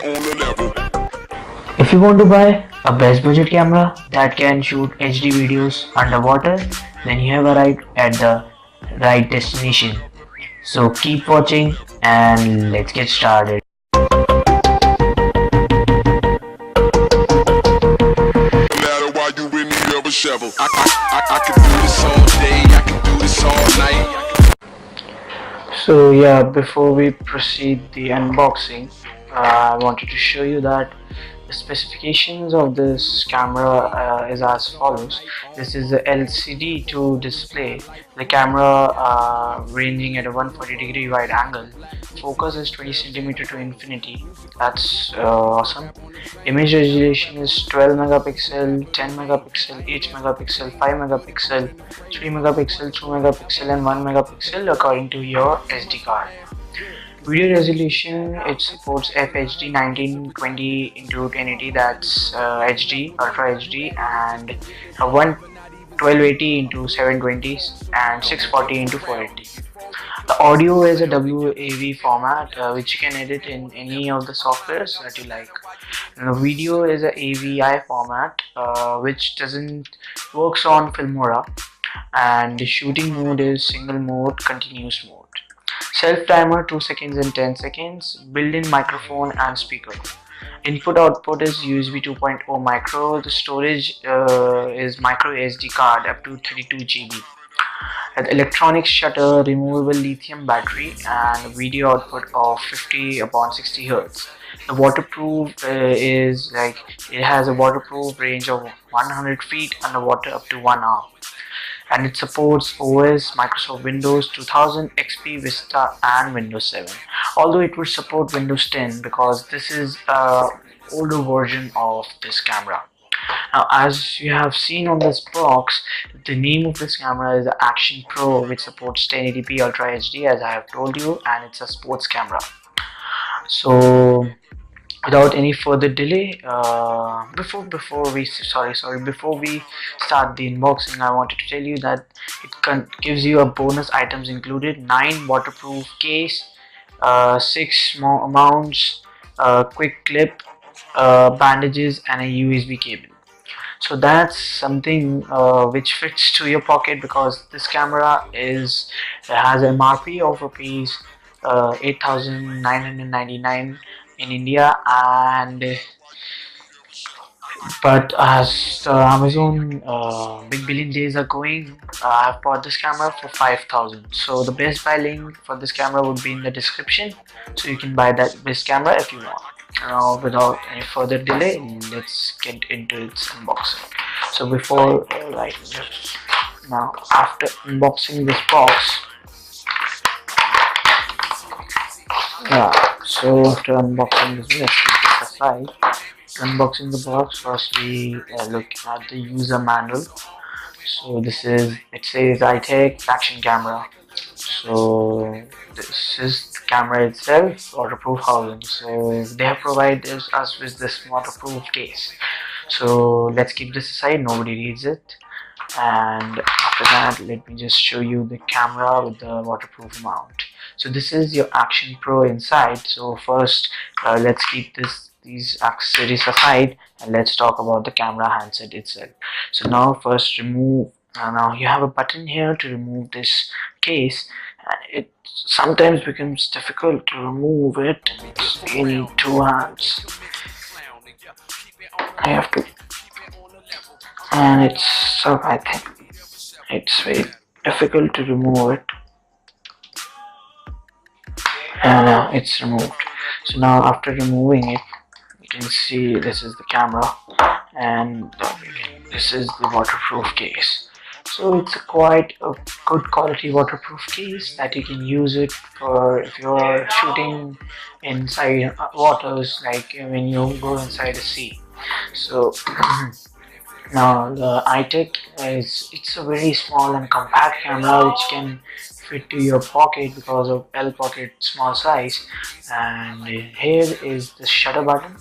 If you want to buy a best budget camera that can shoot HD videos underwater, then you have arrived at the right destination. So keep watching and let's get started. I can do this all day, I can do this all night. So yeah, before we proceed the unboxing, I wanted to show you that the specifications of this camera is as follows. This is a LCD to display. The camera ranging at a 140-degree wide angle. Focus is 20 centimeter to infinity. That's awesome. Image resolution is 12 megapixel, 10 megapixel, 8 megapixel, 5 megapixel, 3 megapixel, 2 megapixel, and 1 megapixel according to your SD card. Video resolution, it supports FHD 1920 into 1080, that's HD, Ultra HD, and 1280 into 720 and 640 into 480. The audio is a WAV format, which you can edit in any of the softwares that you like. And the video is a AVI format, which doesn't works on Filmora, and the shooting mode is single mode, continuous mode. Self timer 2 seconds and 10 seconds. Built-in microphone and speaker. Input output is USB 2.0 micro. The storage is micro SD card up to 32 GB. Electronic shutter, removable lithium battery, and video output of 50/60 Hz. The waterproof is like it has a waterproof range of 100 feet underwater up to 1 hour. And it supports OS, Microsoft Windows 2000, XP, Vista, and Windows 7. Although it would support Windows 10 because this is an older version of this camera. Now, as you have seen on this box, the name of this camera is the Action Pro, which supports 1080p Ultra HD, as I have told you, and it's a sports camera. So without any further delay, before we start the unboxing, I wanted to tell you that it gives you a bonus items included: 9 waterproof case, 6 mounts, quick clip, bandages, and a USB cable. So that's something which fits to your pocket, because this camera has MRP of rupees 8,999 in India, and but as the Amazon big billion days are going, I've bought this camera for 5,000. So the best buy link for this camera would be in the description, so you can buy this camera if you want. Now, without any further delay, let's get into its unboxing. So before after unboxing this box, so after unboxing this, let's keep this aside. Unboxing the box, first we look at the user manual. So it says ITEK action camera. So this is the camera itself, waterproof housing. So they have provided us with this waterproof case. So let's keep this aside, nobody reads it. And after that, let me just show you the camera with the waterproof mount. So this is your Action Pro inside. So first, let's keep these accessories aside, and let's talk about the camera handset itself. So now first remove. Now you have a button here to remove this case, and it sometimes becomes difficult to remove it. You need 2 hands. I have to, and I think it's very difficult to remove it. And now it's removed. So now after removing it, you can see this is the camera, and this is the waterproof case. So it's quite a good quality waterproof case that you can use it for if you're shooting inside waters, like when you go inside the sea. So now the ITEK it's a very small and compact camera which can fit to your pocket because of L pocket small size. And here is the shutter button.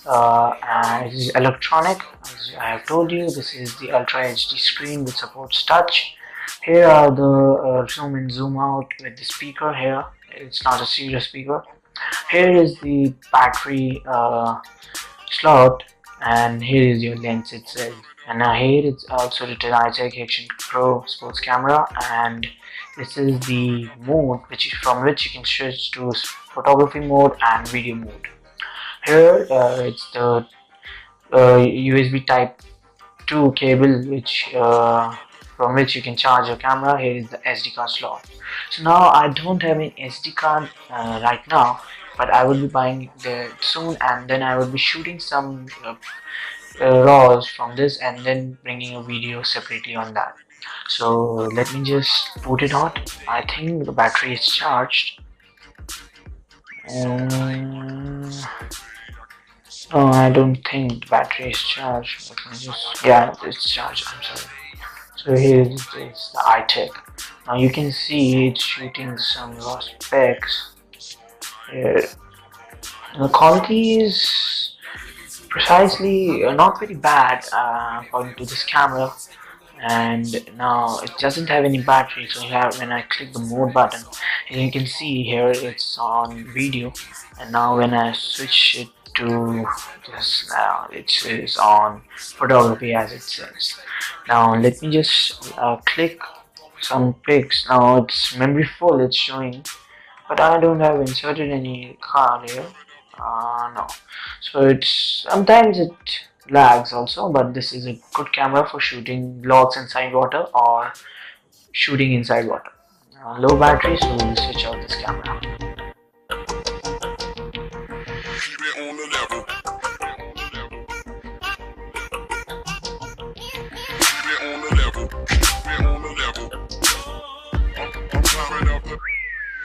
And it is electronic. As I have told you, this is the Ultra HD screen which supports touch. Here are the zoom in zoom out with the speaker. Here it's not a stereo speaker. Here is the battery slot, and here is your lens itself. And now here it's also written ITEK Action Pro sports camera, and this is the mode from which you can switch to photography mode and video mode. Here it's the USB Type 2 cable from which you can charge your camera. Here is the SD card slot. So now I don't have an SD card right now, but I will be buying it soon, and then I will be shooting some raws from this and then bringing a video separately on that. So let me just put it on. I think the battery is charged. Oh, I don't think the battery is charged. Let me just, yeah, it's charged. I'm sorry. So here is the ITEK. Now you can see it's shooting some raw specs. Here. The quality is precisely not very bad according to this camera, and now it doesn't have any battery. So when I click the mode button, you can see here it's on video, and now when I switch it to this, now it is on photography as it says. Now let me just click some pics. Now it's memory full, it's showing, but I don't have inserted any card here. No, so it's sometimes it lags also, but this is a good camera for shooting vlogs inside water or shooting inside water. Low battery, so we'll switch out this camera. Keep it on the level. Keep it on the level. Keep it on the level. I'm climbing up the.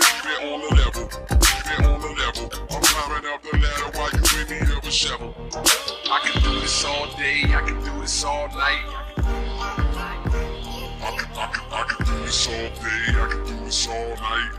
Keep it on the level. Keep it on the level. I'm climbing up the ladder while you in need of a shovel. I can do this all day. I can do this all night. I can do this all day. I can do this all night.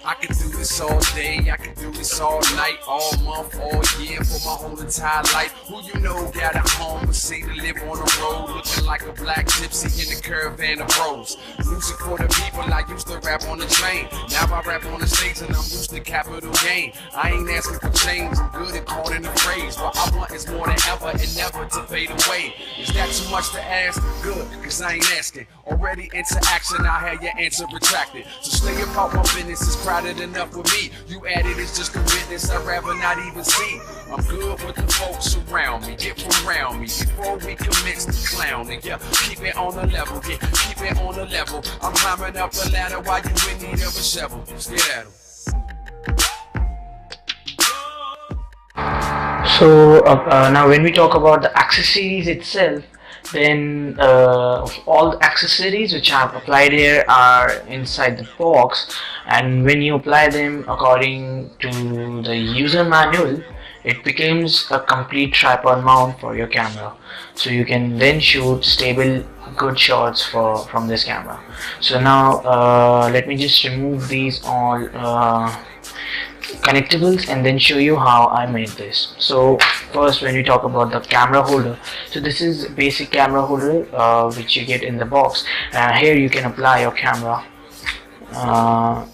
I can do this all day, I can do this all night, all month, all year, for my whole entire life. Who you know got a home, but see to live on the road, looking like a black gypsy in the caravan of bros. Music for the people, I used to rap on the train. Now I rap on the stage and I'm used to capital gain. I ain't asking for change, I'm good at calling the phrase. What I want is more than ever and never to fade away. Is that too much to ask? Good, cause I ain't asking. Already into action, I had your answer retracted. So stay about my business, it's crowded enough with me. You added it's just a witness, I'd rather not even see. I'm good with the folks around me, get from around me before we commence to clowning. Yeah, keep it on the level, yeah, keep it on the level. I'm climbing up the ladder while you in need of a shovel. Let's get at 'em. So now when we talk about the accessories itself, then all the accessories which I have applied here are inside the box, and when you apply them according to the user manual, it becomes a complete tripod mount for your camera, so you can then shoot stable good shots from this camera. So now let me just remove these all connectables and then show you how I made this. So first, when we talk about the camera holder, so this is a basic camera holder which you get in the box. Here you can apply your camera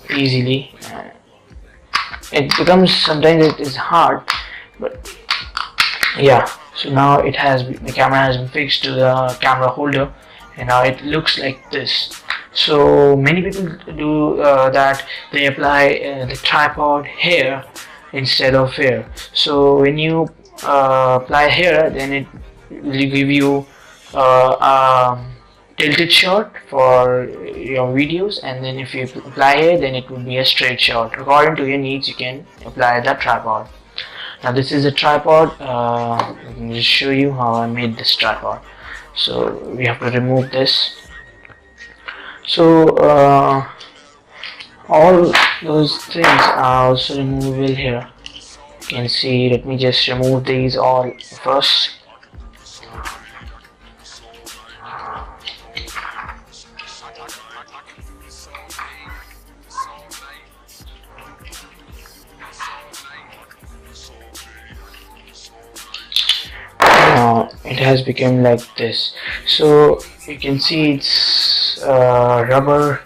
easily. It becomes sometimes it is hard, but yeah. So now the camera has been fixed to the camera holder, and now it looks like this. So many people do that, they apply the tripod here instead of here. So when you apply here, then it will give you a tilted shot for your videos, and then if you apply here, then it will be a straight shot. According to your needs, you can apply that tripod. Now this is a tripod. Let me just show you how I made this tripod. So we have to remove this. So all those things are also removable here. You can see, let me just remove these all first. It has become like this. So you can see it's rubber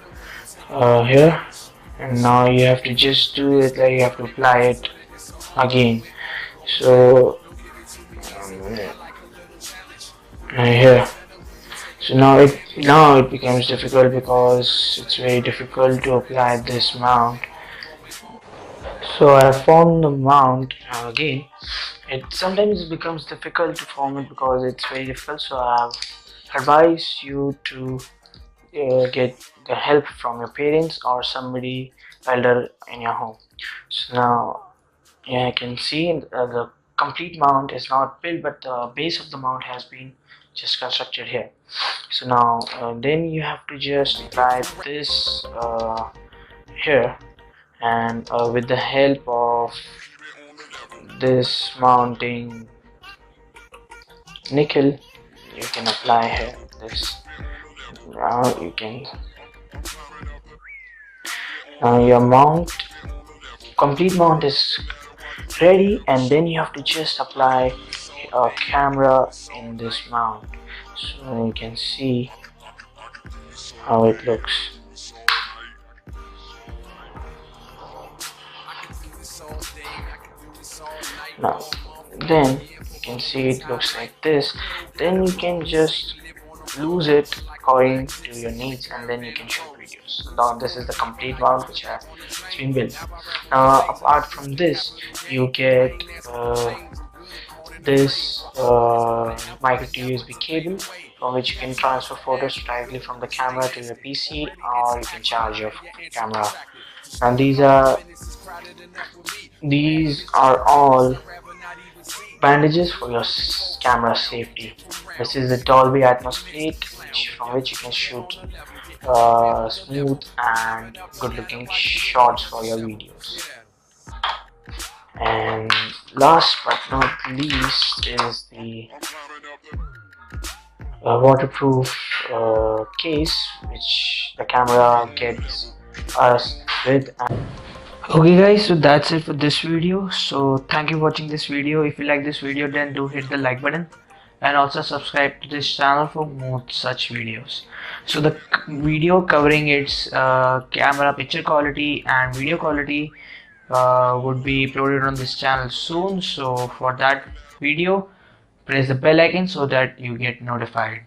here, and now you have to just do it like you have to apply it again. So here, so now it becomes difficult because it's very difficult to apply this mount. So I found the mount again. It sometimes becomes difficult to form it because it's very difficult. So I have advised you to get the help from your parents or somebody elder in your home. So now, yeah, I can see the complete mount is not built, but the base of the mount has been just constructed here. So now, then you have to just apply this here, and with the help of this mounting nickel, you can apply here this. Now you can, now your mount, complete mount is ready, and then you have to just apply a camera in this mount, so you can see how it looks. Now then you can see it looks like this. Then you can just lose it according to your needs, and then you can shoot videos. So now this is the complete mount which has been built. Now apart from this, you get this micro USB cable, from which you can transfer photos directly from the camera to your PC, or you can charge your camera. And these are all bandages for your camera safety. This is the Dolby Atmos plate, from which you can shoot smooth and good looking shots for your videos. And last but not least is the waterproof case which the camera gets us with. Okay guys, so that's it for this video. So thank you for watching this video. If you like this video, then do hit the like button and also subscribe to this channel for more such videos. So the video covering its camera picture quality and video quality would be uploaded on this channel soon. So for that video, press the bell icon so that you get notified.